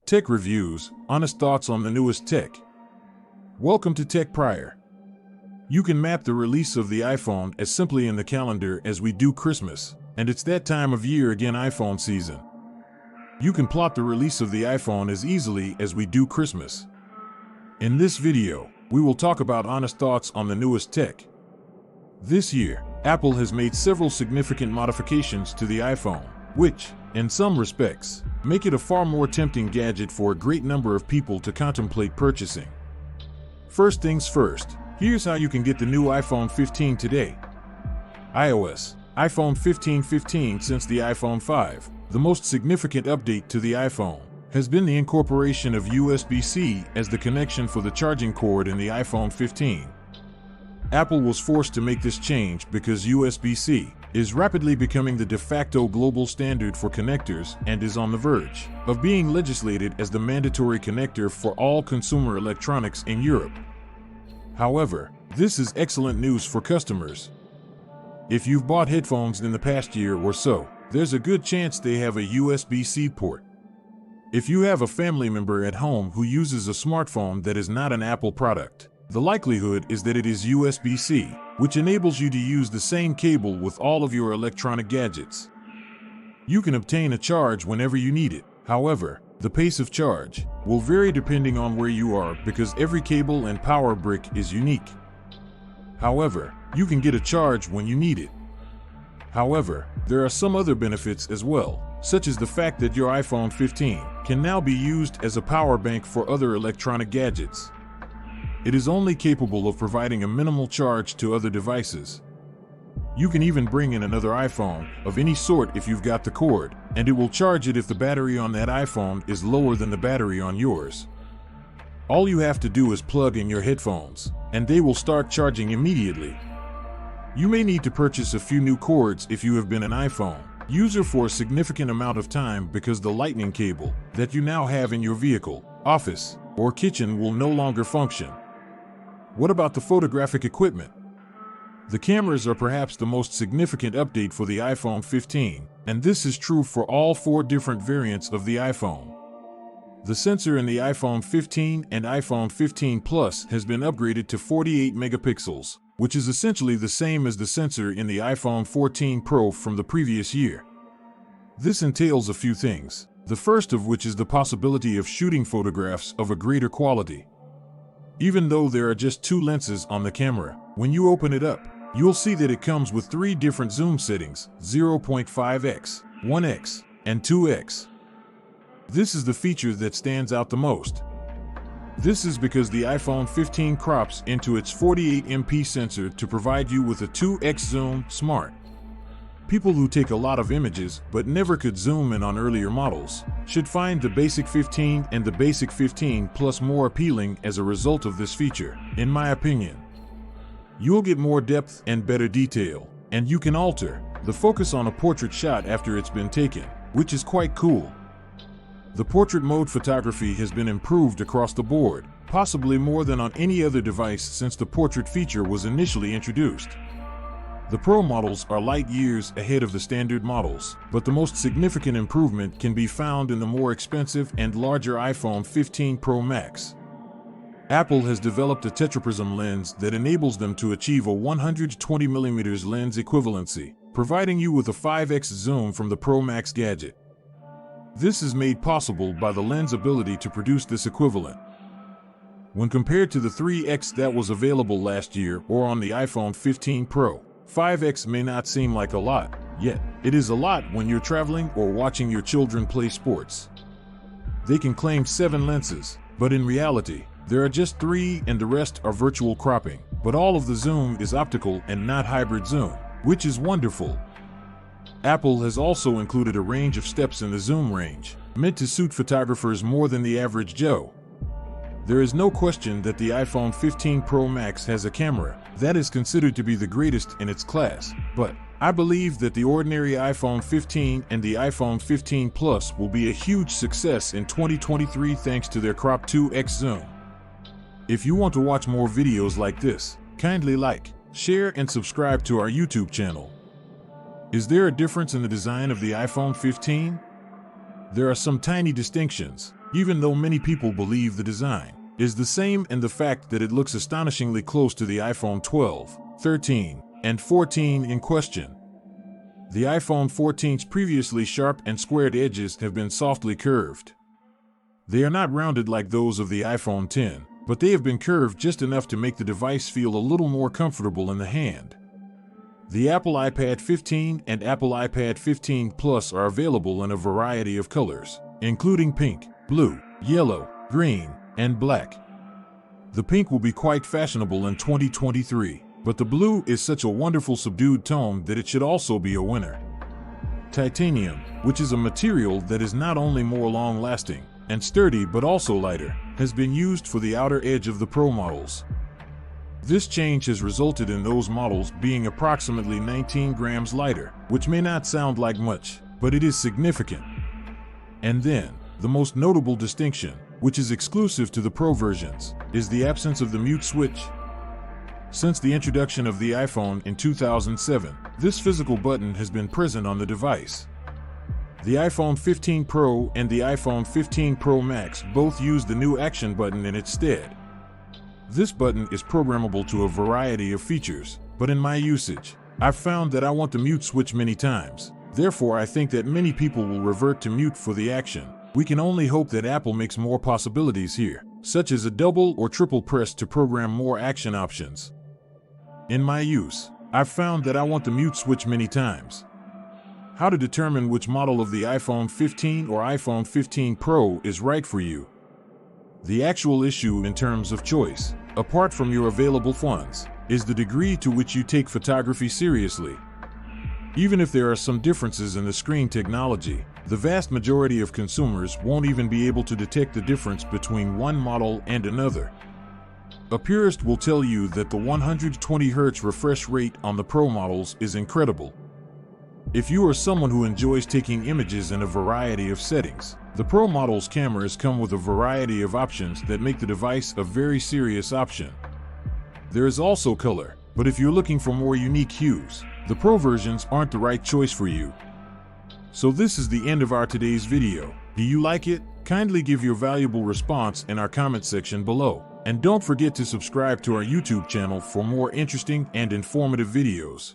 tech reviews, honest thoughts on the newest tech. Welcome to Tech Prior. You can map the release of the iPhone as simply in the calendar as we do Christmas, and it's that time of year again, iPhone season. You can plot the release of the iPhone as easily as we do Christmas. In this video, we will talk about honest thoughts on the newest tech. This year, Apple has made several significant modifications to the iPhone, which, in some respects, make it a far more tempting gadget for a great number of people to contemplate purchasing. First things first, here's how you can get the new iPhone 15 today. iOS, iPhone 15 since the iPhone 5, the most significant update to the iPhone has been the incorporation of USB-C as the connection for the charging cord in the iPhone 15. Apple was forced to make this change because USB-C is rapidly becoming the de facto global standard for connectors and is on the verge of being legislated as the mandatory connector for all consumer electronics in Europe. However, this is excellent news for customers. If you've bought headphones in the past year or so, there's a good chance they have a USB-C port. If you have a family member at home who uses a smartphone that is not an Apple product, the likelihood is that it is USB-C, which enables you to use the same cable with all of your electronic gadgets. You can obtain a charge whenever you need it. However, the pace of charge will vary depending on where you are because every cable and power brick is unique. However, you can get a charge when you need it. However, there are some other benefits as well, such as the fact that your iPhone 15 can now be used as a power bank for other electronic gadgets. It is only capable of providing a minimal charge to other devices. You can even bring in another iPhone of any sort if you've got the cord, and it will charge it if the battery on that iPhone is lower than the battery on yours. All you have to do is plug in your headphones, and they will start charging immediately. You may need to purchase a few new cords if you have been an iPhone user for a significant amount of time because the lightning cable that you now have in your vehicle, office, or kitchen will no longer function. What about the photographic equipment? The cameras are perhaps the most significant update for the iPhone 15, and this is true for all four different variants of the iPhone. The sensor in the iPhone 15 and iPhone 15 Plus has been upgraded to 48 megapixels, which is essentially the same as the sensor in the iPhone 14 Pro from the previous year. This entails a few things, the first of which is the possibility of shooting photographs of a greater quality. Even though there are just two lenses on the camera, when you open it up, you'll see that it comes with three different zoom settings, 0.5x, 1x, and 2x. This is the feature that stands out the most. This is because the iPhone 15 crops into its 48MP sensor to provide you with a 2x zoom smart. People who take a lot of images but never could zoom in on earlier models should find the Basic 15 and the Basic 15 Plus more appealing as a result of this feature, in my opinion. You'll get more depth and better detail, and you can alter the focus on a portrait shot after it's been taken, which is quite cool. The portrait mode photography has been improved across the board, possibly more than on any other device since the portrait feature was initially introduced. The Pro models are light years ahead of the standard models, but the most significant improvement can be found in the more expensive and larger iPhone 15 Pro Max. Apple has developed a tetraprism lens that enables them to achieve a 120mm lens equivalency, providing you with a 5x zoom from the Pro Max gadget. This is made possible by the lens ability to produce this equivalent. When compared to the 3x that was available last year or on the iPhone 15 Pro, 5x may not seem like a lot, yet it is a lot when you're traveling or watching your children play sports. They can claim 7 lenses, but in reality, there are just 3 and the rest are virtual cropping, but all of the zoom is optical and not hybrid zoom, which is wonderful. Apple has also included a range of steps in the zoom range, meant to suit photographers more than the average Joe. There is no question that the iPhone 15 Pro Max has a camera that is considered to be the greatest in its class, but I believe that the ordinary iPhone 15 and the iPhone 15 Plus will be a huge success in 2023 thanks to their crop 2x zoom. If you want to watch more videos like this, kindly like, share, and subscribe to our YouTube channel. Is there a difference in the design of the iPhone 15? There are some tiny distinctions, even though many people believe the design is the same and the fact that it looks astonishingly close to the iPhone 12, 13, and 14 in question. The iPhone 14's previously sharp and squared edges have been softly curved. They are not rounded like those of the iPhone 10, but they have been curved just enough to make the device feel a little more comfortable in the hand. The Apple iPad 15 and Apple iPad 15 Plus are available in a variety of colors, including pink, blue, yellow, green, and black. The pink will be quite fashionable in 2023, but the blue is such a wonderful subdued tone that it should also be a winner. Titanium, which is a material that is not only more long-lasting and sturdy but also lighter, has been used for the outer edge of the Pro models. This change has resulted in those models being approximately 19 grams lighter, which may not sound like much, but it is significant. And then, the most notable distinction, which is exclusive to the Pro versions, is the absence of the mute switch. Since the introduction of the iPhone in 2007, this physical button has been present on the device. The iPhone 15 Pro and the iPhone 15 Pro Max both use the new action button in its stead. This button is programmable to a variety of features, but in my usage, I've found that I want the mute switch many times. Therefore, I think that many people will revert to mute for the action. We can only hope that Apple makes more possibilities here, such as a double or triple press to program more action options. In my use, I've found that I want the mute switch many times. How to determine which model of the iPhone 15 or iPhone 15 Pro is right for you? The actual issue in terms of choice, apart from your available funds, is the degree to which you take photography seriously. Even if there are some differences in the screen technology, the vast majority of consumers won't even be able to detect the difference between one model and another. A purist will tell you that the 120 Hz refresh rate on the Pro models is incredible. If you are someone who enjoys taking images in a variety of settings, the Pro model's cameras come with a variety of options that make the device a very serious option. There is also color, but if you're looking for more unique hues, the Pro versions aren't the right choice for you. So this is the end of our today's video. Do you like it? Kindly give your valuable response in our comment section below. And don't forget to subscribe to our YouTube channel for more interesting and informative videos.